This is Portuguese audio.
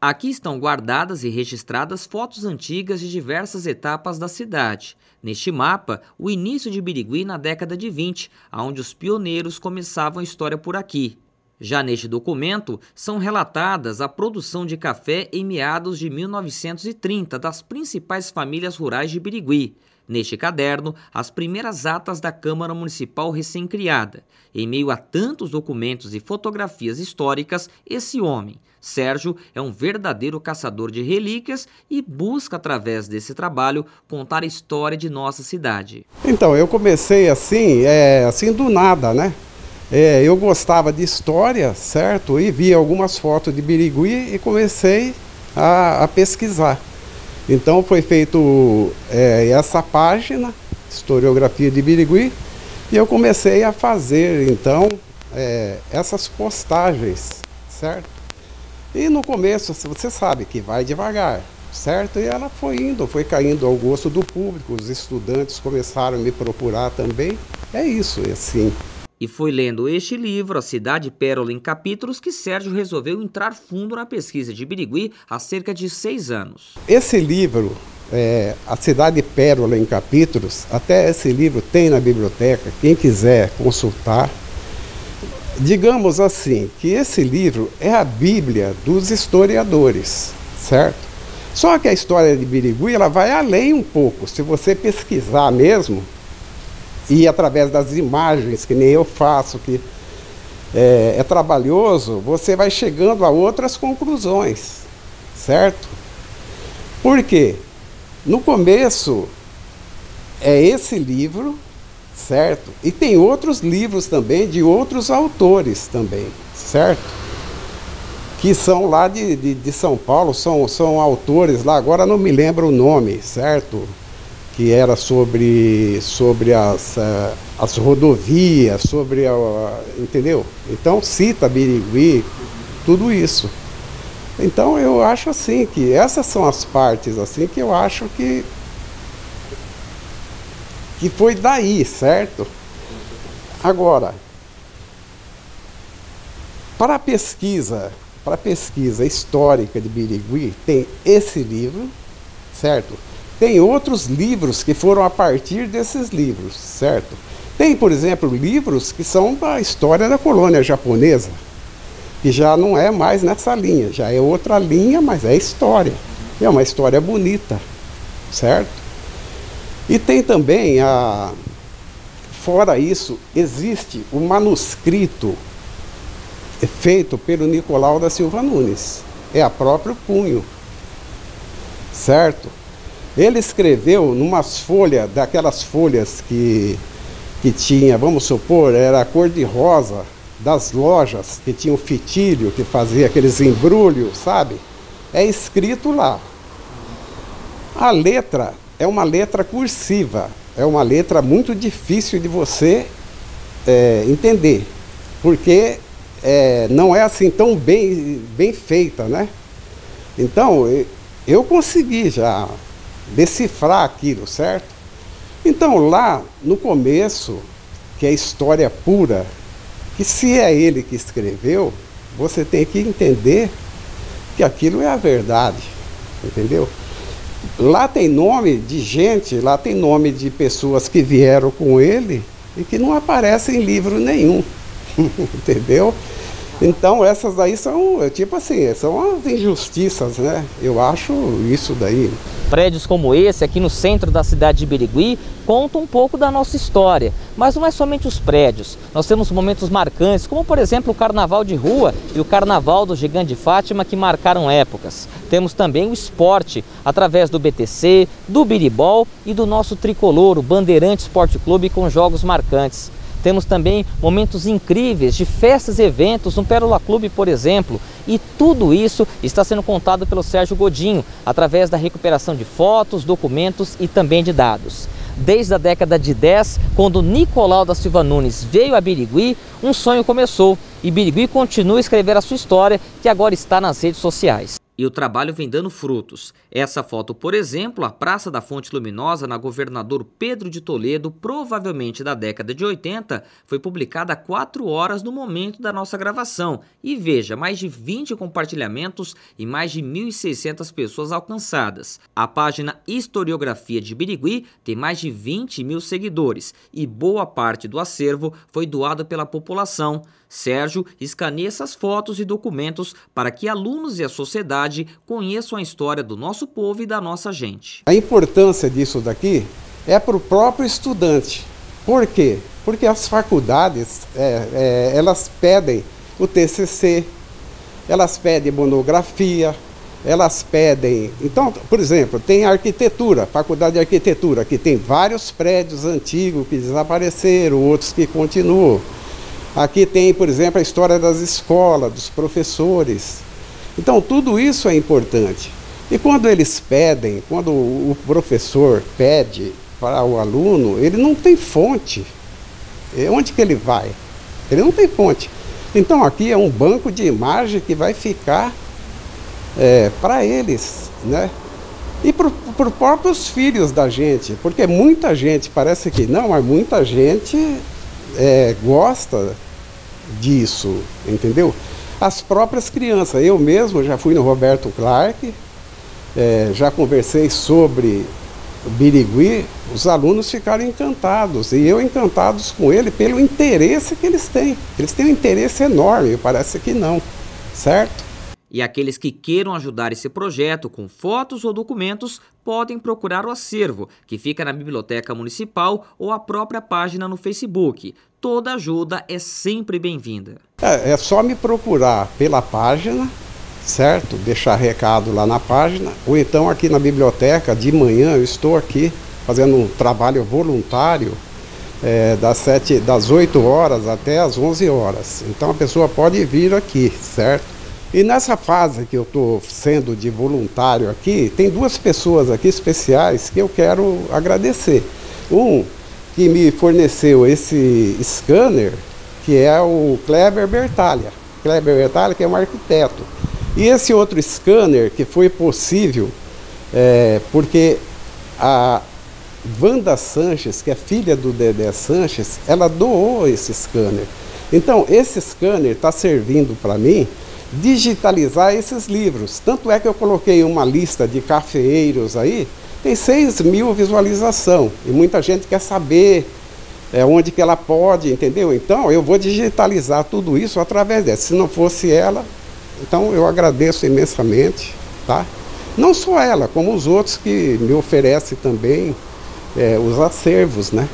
Aqui estão guardadas e registradas fotos antigas de diversas etapas da cidade. Neste mapa, o início de Birigui na década de 20, onde os pioneiros começavam a história por aqui. Já neste documento, são relatadas a produção de café em meados de 1930 das principais famílias rurais de Birigui. Neste caderno, as primeiras atas da Câmara Municipal recém-criada. Em meio a tantos documentos e fotografias históricas, esse homem, Sérgio, é um verdadeiro caçador de relíquias e busca, através desse trabalho, contar a história de nossa cidade. Então, eu comecei assim do nada, né? Eu gostava de história, certo? E vi algumas fotos de Birigui e comecei a pesquisar. Então foi feito essa página, Historiografia de Birigui, e eu comecei a fazer então essas postagens, certo? E no começo você sabe que vai devagar, certo? E ela foi indo, foi caindo ao gosto do público, os estudantes começaram a me procurar também, é isso, assim. E foi lendo este livro, A Cidade Pérola em Capítulos, que Sérgio resolveu entrar fundo na pesquisa de Birigui há cerca de 6 anos. Esse livro, A Cidade Pérola em Capítulos, até esse livro tem na biblioteca, quem quiser consultar. Digamos assim, que esse livro é a Bíblia dos historiadores, certo? Só que a história de Birigui, ela vai além um pouco, se você pesquisar mesmo, e através das imagens, que nem eu faço, que é trabalhoso, você vai chegando a outras conclusões, certo? Por quê? No começo é esse livro, certo? E tem outros livros também, de outros autores também, certo? Que são lá de São Paulo, são autores lá, agora não me lembro o nome, certo? Que era sobre as rodovias, entendeu? Então cita Birigui, tudo isso. Então eu acho assim que essas são as partes assim que eu acho que foi daí, certo? Agora, para a pesquisa histórica de Birigui, tem esse livro, certo? Tem outros livros que foram a partir desses livros, certo? Tem, por exemplo, livros que são da história da colônia japonesa, que já não é mais nessa linha, já é outra linha, mas é história. É uma história bonita, certo? E tem também, fora isso, existe o manuscrito feito pelo Nicolau da Silva Nunes. É a próprio punho, certo? Ele escreveu numas folhas, daquelas folhas que tinha, vamos supor, era a cor de rosa das lojas, que tinha o fitilho, que fazia aqueles embrulhos, sabe? É escrito lá. A letra é uma letra cursiva, é uma letra muito difícil de você entender, porque não é assim tão bem feita, né? Então, eu consegui já decifrar aquilo, certo? Então lá no começo, que é história pura, que se é ele que escreveu, você tem que entender que aquilo é a verdade, entendeu? Lá tem nome de gente, lá tem nome de pessoas que vieram com ele e que não aparecem em livro nenhum, entendeu? Então essas aí são, tipo assim, são as injustiças, né? Eu acho isso daí. Prédios como esse aqui no centro da cidade de Birigui contam um pouco da nossa história, mas não é somente os prédios. Nós temos momentos marcantes, como por exemplo o Carnaval de Rua e o Carnaval do Gigante de Fátima, que marcaram épocas. Temos também o esporte, através do BTC, do Biribol e do nosso tricolor, o Bandeirante Esporte Clube, com jogos marcantes. Temos também momentos incríveis de festas e eventos no Pérola Clube, por exemplo. E tudo isso está sendo contado pelo Sérgio Godinho, através da recuperação de fotos, documentos e também de dados. Desde a década de 10, quando Nicolau da Silva Nunes veio a Birigui, um sonho começou. E Birigui continua a escrever a sua história, que agora está nas redes sociais. E o trabalho vem dando frutos. Essa foto, por exemplo, a Praça da Fonte Luminosa, na Governador Pedro de Toledo, provavelmente da década de 80, foi publicada há 4 horas no momento da nossa gravação. E veja, mais de 20 compartilhamentos e mais de 1.600 pessoas alcançadas. A página Historiografia de Birigui tem mais de 20 mil seguidores e boa parte do acervo foi doado pela população. Sérgio escaneia essas fotos e documentos para que alunos e a sociedade conheçam a história do nosso povo e da nossa gente. A importância disso daqui é para o próprio estudante. Por quê? Porque as faculdades, elas pedem o TCC, elas pedem monografia, elas pedem... Então, por exemplo, tem a arquitetura, faculdade de arquitetura, que tem vários prédios antigos que desapareceram, outros que continuam. Aqui tem, por exemplo, a história das escolas, dos professores. Então, tudo isso é importante. E quando eles pedem, quando o professor pede para o aluno, ele não tem fonte. Onde que ele vai? Ele não tem fonte. Então, aqui é um banco de imagem que vai ficar para eles, né? E para os próprios filhos da gente, porque muita gente, parece que não, mas muita gente gosta disso, entendeu? As próprias crianças, eu mesmo já fui no Roberto Clark, já conversei sobre o Birigui, os alunos ficaram encantados, e eu encantados com ele pelo interesse que eles têm. Eles têm um interesse enorme, parece que não, certo? E aqueles que queiram ajudar esse projeto com fotos ou documentos podem procurar o acervo, que fica na Biblioteca Municipal ou a própria página no Facebook. Toda ajuda é sempre bem-vinda. É só me procurar pela página, certo? Deixar recado lá na página, ou então aqui na biblioteca, de manhã eu estou aqui fazendo um trabalho voluntário das 8 horas até as 11 horas. Então a pessoa pode vir aqui, certo? E nessa fase que eu estou sendo de voluntário aqui, tem 2 pessoas aqui especiais que eu quero agradecer. Um que me forneceu esse scanner, que é o Kleber Bertalha. Kleber Bertalha, que é um arquiteto. E esse outro scanner que foi possível porque a Wanda Sanches, que é filha do Dedé Sanches, ela doou esse scanner. Então, esse scanner está servindo para mim digitalizar esses livros. Tanto é que eu coloquei uma lista de cafeeiros aí, tem 6.000 visualizações, e muita gente quer saber onde que ela pode, entendeu? Então eu vou digitalizar tudo isso através dessa. Se não fosse ela, então eu agradeço imensamente, tá? Não só ela, como os outros que me oferecem também os acervos, né?